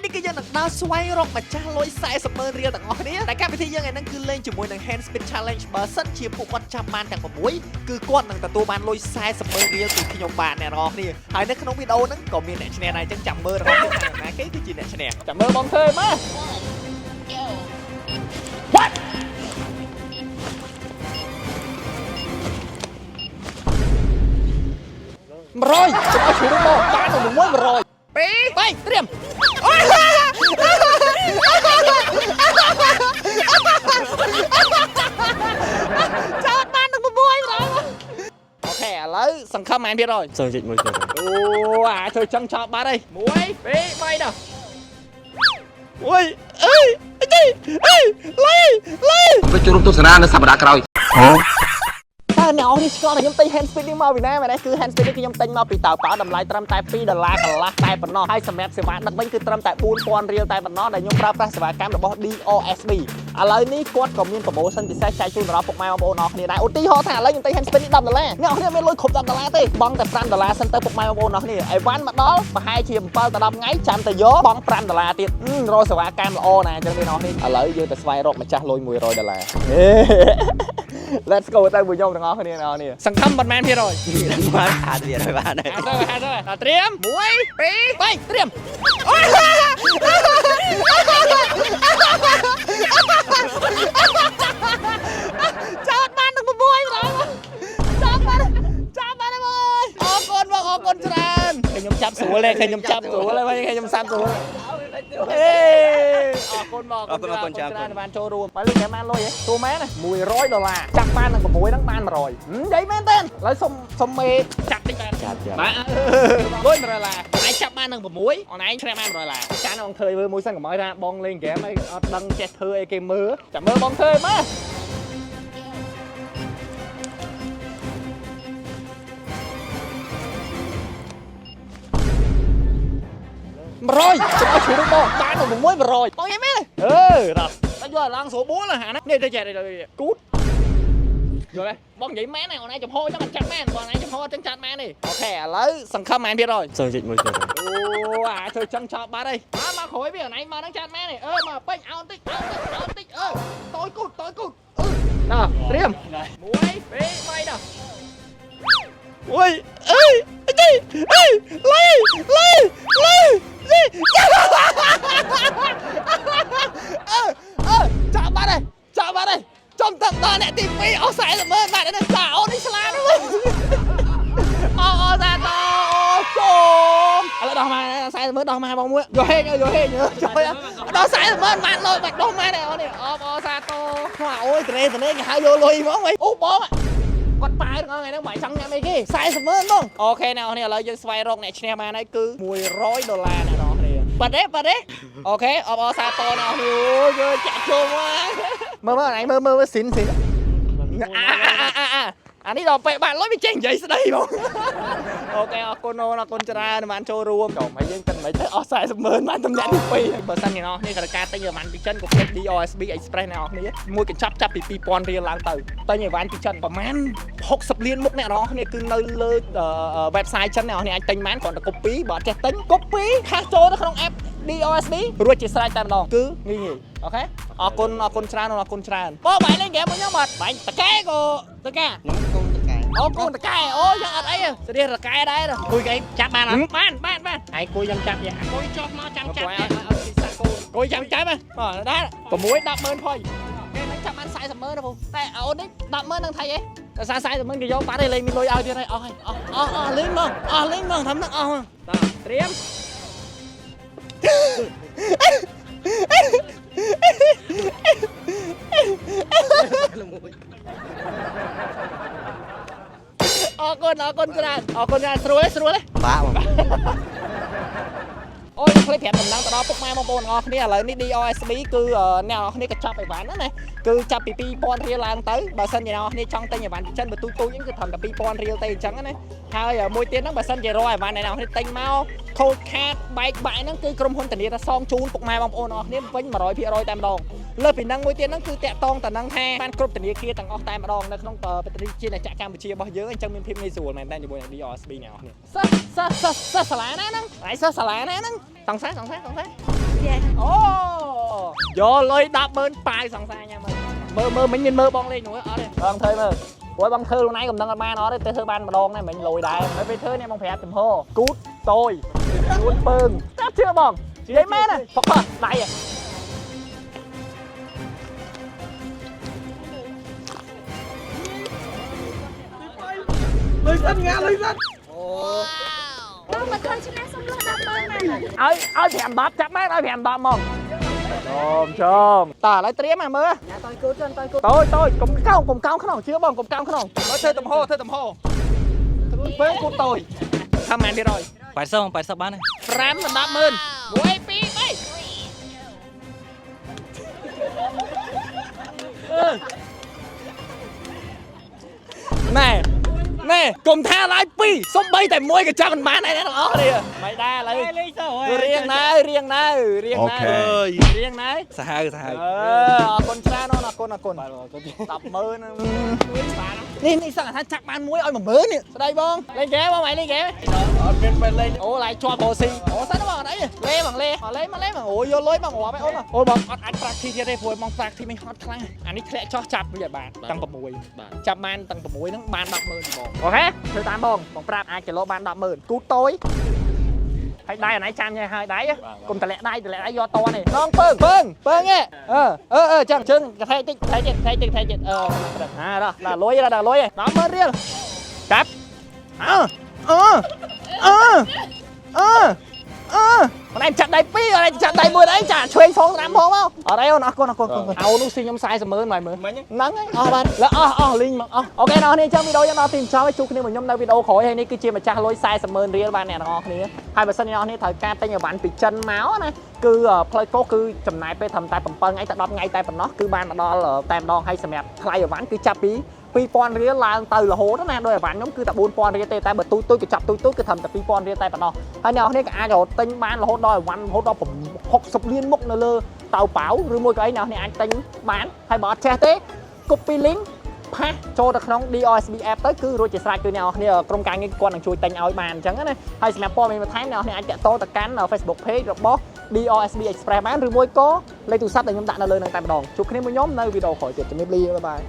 នេះគឺយើងនឹងដើរស្វែងរកម្ចាស់លុយ40,000 រៀលទាំងអស់គ្នាតែកម្មវិធីយើងឯហ្នឹងគឺលេងជាមួយនឹង Hand Spin Challenge បើសិនជាពួកគាត់ចាប់បានទាំង6គឺគាត់នឹងទទួលបានលុយ40,000 រៀលពីខ្ញុំបាទអ្នកនរគ្នាហើយនៅក្នុងវីដេអូហ្នឹងក៏មានអ្នកឈ្នះដែរអញ្ចឹងចាំមើលរបស់ខ្ញុំណាគេគឺជាអ្នកឈ្នះចាំមើលបងធ្វើមក What 100ខ្ញុំឲ្យឈ្មោះមកបានទៅ100 2 3ត្រៀមអូយចោតបាននឹង6អូខេឥឡូវសង្ឃឹម1%អូអាធ្វើចឹងចោតបាត់ហើយ1 2 3ដល់អូយអេលីទៅជួបទស្សនានៅសប្តាហ៍ក្រោយតែអ្នកនរនេះស្គាល់តែខ្ញុំទិញ hand spin នេះមកពីណាមែនទេគឺ hand spin នេះគឺខ្ញុំទិញមកពីតៅប៉ោតម្លៃត្រឹមតែ$2កន្លះតែប៉ុណ្ណោះហើយសម្រាប់សេវាដឹកវិញគឺត្រឹមតែ$4,000 រៀលតែប៉ុណ្ណោះដែលខ្ញុំប្រើប្រាស់សេវាកម្មរបស់ DOSB ឥឡូវនេះគាត់ក៏មានប្រូម៉ូសិនពិសេសចែកជូនដល់ពុកម៉ែបងប្អូនអរគ្នាដែរឧទាហរណ៍ថាឥឡូវខ្ញុំទិញ hand spin នេះ$10អ្នកនរគ្នាមានលុយគ្រប់$10ទេបង់តែ$5សិនទៅពុកម៉ែបងប្អូនអរគ្នាអីវ៉ាន់មកដល់ប្រហែលជា7ទៅ10ថ្ងៃចាំទៅយកបង់$5ទៀតរកសេវាកម្មល្អណាស់អញ្ចឹងអ្នកនរគ្នាឥឡូវយើងទៅស្វែងរកម្ចាស់លុយ$100 Let's go ទៅមួយខ្ញុំទាំងអស់គ្នាសង្ឃឹមប៉ុន្មាន%បាន50%បានហើយត្រៀម1 2 3ត្រៀមអូយចោតបាននឹង6ចោតបានហើយអរគុណបងអរគុណច្រើនខ្ញុំចាប់ស្រួលទេខ្ញុំចាប់ស្រួលហើយខ្ញុំសាប់ស្រួលអេអរគុណបងអរគុណច្រើនបានចូលរួមបើលេខតែបានលុយហ៎ទូមែនណា$100ចាប់បាននឹង6ហ្នឹងបាន100និយាយមែនទេឥឡូវសុំមេចាប់តិចបានបាទលុយ$100អញចាប់បាននឹង6អនឯងឈ្នះបាន$100ចានបងធ្វើមើលមួយសិនកុំឲ្យថាបងលេងហ្គេមអីអត់ដឹងចេះធ្វើអីគេមើលចាំមើលបងធ្វើមើល100ខ្ញុំឲ្យឈ្មោះបងបានទៅ6 100បងយីមែនដល់តែយកឡើងស្រួលបួលអាហ្នឹងនេះទៅចេះគូតយល់ទេបងនិយាយមែនណាអូនឯងចំហចឹងអត់ចាត់មែនបងឯងចំហអត់ចឹងចាត់មែនទេអូខេឥឡូវសង្ឃឹម1%អូអាធ្វើចឹងចោលបាត់ហើយមកក្រោយវាអូនឯងមកហ្នឹងចាត់មែនទេមកពេញអោនតិចតូចគូតដល់ត្រៀម1 2 3ដល់អូយលីចាក់បាត់ហើយចំទឹកដល់អ្នកទី2អស់40,000បាត់នេះចាអូននេះស្លាប់ហ្នឹងអូសាតូជុំឥឡូវដោះមក40,000ដោះមកបងមួយយកហេងដល់40,000បានលុយបាច់ដោះមកនេះអូននេះអូសាតូខ្វះអូយត្រេគេហៅយកលុយហ្មងអូបងគាត់ប៉ាថ្ងៃហ្នឹងមិនចង់ញ៉ាំអីគេ40,000បងអូខេអ្នកនរឥឡូវយើងស្វែងរកអ្នកឈ្នះបានហើយគឺ$100អ្នកនរគ្នាបាត់ទេអូខេអបអរសាទរអ្នកនរយើងចាក់ជុំមើលអញមើលស៊ីនអានេះដល់ពេលបានលុយវាចេះនិយាយស្ដីបងអូខេអរគុណច្រើនបានចូលរួមចូលមកយើងគិតមិនទៅអស់40,000បានតំណែងទី2បើសិនអ្នកនរនេះក៏ការទិញអីវ៉ាន់ពីចិនក៏ភ្លេច DOSB Express អ្នកនរគ្នាមួយកញ្ចប់ចាប់ពី$2,000រៀលឡើងទៅទិញអីវ៉ាន់ពីចិនប្រហែល60លានមុខអ្នកនរគ្នាគឺនៅលើ website ចិនអ្នកនរគ្នាអាចទិញបានគ្រាន់តែ copy បើអត់ចេះទិញ copy ខាសចូលទៅក្នុង app DOSB រួចជាស្រេចតែម្ដងគឺងាយអូខេអរគុណច្រើនបងបាយលេងហ្គេមមួយខ្ញុំអត់បាញ់តកែក៏តកែខ្ញុំកូនតកែអូយ៉ាងអត់អីស្រៀសតកែដែរគួយគេចាប់បានអត់បានហើយគួយយ៉ាងចាប់យ៉ាគួយចុះមកចាំចាប់ឲ្យស៊ីសាគូគួយចាំចាប់ដែរ6 10,000ផុយគេមិនចាប់បាន40,000ទេបងតែអូននេះ10,000នឹងថៃអីតែ40,000គេយកបាត់ហើយលេងមានលុយឲ្យទៀតហើយអស់លេងមកធ្វើនឹងអស់មកត្រៀមអរគុណច្រើនស្រួលទេបាក់បងអូយខ្ញុំប្រាប់ដំណឹងទៅដល់ពុកម៉ែបងប្អូនទាំងអស់គ្នាឥឡូវនេះ DOSB គឺអ្នកនរគ្នាក៏ចាប់អីវ៉ាន់ណាគឺចាប់ពី$2,000រៀលឡើងទៅបើសិនជាអ្នកនរគ្នាចង់ទិញអីវ៉ាន់ពីចិនបើទូចហ្នឹងគឺត្រឹមតែ$2,000រៀលទេអញ្ចឹងណាហើយមួយទៀតហ្នឹងបើសិនជារកអីវ៉ាន់អ្នកនរគ្នាទិញមក Cold Card បែកហ្នឹងគឺក្រុមហ៊ុនធានាថាសងជូនពុកម៉ែបងប្អូនទាំងអស់គ្នាវិញ100%តែម្ដងលើពីហ្នឹងមួយទៀតហ្នឹងគឺតាក់តងតនឹងថាបានគ្រប់ធនាគារទាំងអស់តែម្ដងនៅក្នុងប្រទេសជាតិអាចារ្យកម្ពុជារបស់យើងអញ្ចឹងមានភាពងាយស្រួលមែនតើជាមួយនឹង DOSB អ្នកនរគ្នាសិស្សសាលាណាហ្នឹងហើយសិស្សសាលាណាហ្នឹង សង្សារអូយកលុយ100000ប៉ាយសង្សារញ៉ាំមើលមិញមានមើលបងលេងនោះអត់ទេបងធ្វើមើលព្រោះបងធ្វើខ្លួនឯងកំដឹងអត់បានអត់ទេទៅធ្វើបានម្ដងដែរមិញលុយដែរហើយពេលធ្វើនេះបងប្រាប់ចំហគូតតយជួនពើងតាជឿបងនិយាយមែនណាផុកដៃលុយសិនងាលុយសិន បងមកឃើញឆ្នះសុំលុះ100000ណា ឲ្យ510ចាប់មែនឲ្យ510ហ្មងជុំតើឥឡូវត្រៀមមើល តើគូតតើគូត តូចកុំកោងក្នុងជឿបងកុំកោងក្នុងមើលធ្វើទំហរពើងគូតូចថាម៉ែនទៀតហើយ80បានហើយ 5ដល់100000 1 2 3ណែកុំថាឡាយ2សុំ3តែ1ក៏ចាប់មិនបានដែរអ្នកទាំងអស់គ្នាមិនដែរឥឡូវរៀងណារៀងណាសាហាវ អរគុណច្រើនអរគុណ100000នេះសឹងថាចាក់បាន1ឲ្យ10000នេះស្ដីបងលេងហ្គេមបងលេងហ្គេម អត់មានពេលលេង អូឡាយជាប់អូស៊ីអូសិនបងអត់អីលេបងលេមកអូយកលុយបងរាប់ឯអូនបងអត់អាច practice ទៀតទេព្រោះបង practice មិនហត់ខ្លាំងអានេះធ្លាក់ចោះចាប់វាបានតាំង6ចាប់បានតាំង6ហ្នឹងបាន100000បងអូខេធ្វើតាមបងប្រាប់អាចគីឡូបាន100000គូតូចហើយដៃអាណៃចាំញ៉ៃហើយដៃកុំតម្លាក់ដៃយកតនេះនងពើងចឹងថៃតិចដល់លុយ100000រៀលចាប់បងឯងចាក់ដៃ2អត់ឯងចាក់ដៃ1អីចាឆ្វេងផងតាមផងមកអត់អីអូនអរគុណអោនោះស៊ីខ្ញុំ40000មកមើលហ្នឹងហើយអស់បានแล้วអស់លីងមកអស់អូខេអ្នកនរគ្នាចាំវីដេអូយើងដល់ទីបញ្ចប់ហើយជួបគ្នាមួយខ្ញុំនៅវីដេអូក្រោយហើយនេះគឺជាម្ចាស់លុយ4000000រៀលបានអ្នកទាំងអស់គ្នាហើយបើសិនអ្នកនរគ្នាត្រូវការទិញអីវ៉ាន់ពីចិនមកណាគឺផ្លូវកោគឺចំណាយពេលត្រឹមតែ7ថ្ងៃទៅ10ថ្ងៃតែប៉ុណ្ណោះគឺបានមកដល់តែម្ដងហើយសម្រាប់ថ្លៃអីវ៉ាន់គឺចាប់ពី2000រៀលឡើងទៅរហូតណាដោយអីវ៉ាន់ខ្ញុំគឺតែ4000រៀលទេតែបើទូចក៏ចាប់ទូចគឺត្រឹមតែ2000រៀលតែប៉ុណ្ណោះហើយអ្នកនរគ្នាក៏អាចរហូតទិញបានរហូតដល់អីវ៉ាន់រហូតដល់60លានមុខនៅលើតៅប៉ៅឬមួយក៏អីអ្នកនរគ្នាអាចទិញបានហើយបើអត់ចេះទេ copy link ផាសចូលទៅក្នុង DOSB app ទៅគឺរួចជាស្រេចគឺអ្នកនរគ្នាក្រុមការងារគាត់នឹងជួយទិញឲ្យបានអញ្ចឹងណាហើយសម្រាប់ព័ត៌មានបន្ថែមអ្នកនរគ្នាអាចតាក់ទងទៅកាន់ Facebook page របស់ DOSB Express បានឬមួយក៏លេខទូរស័ព្ទដែលខ្ញុំដាក់នៅលើនឹងតែម្ដងជួបគ្នាមួយខ្ញុំនៅវីដេអូក្រោយទៀតជំរាបលាបាយបាយ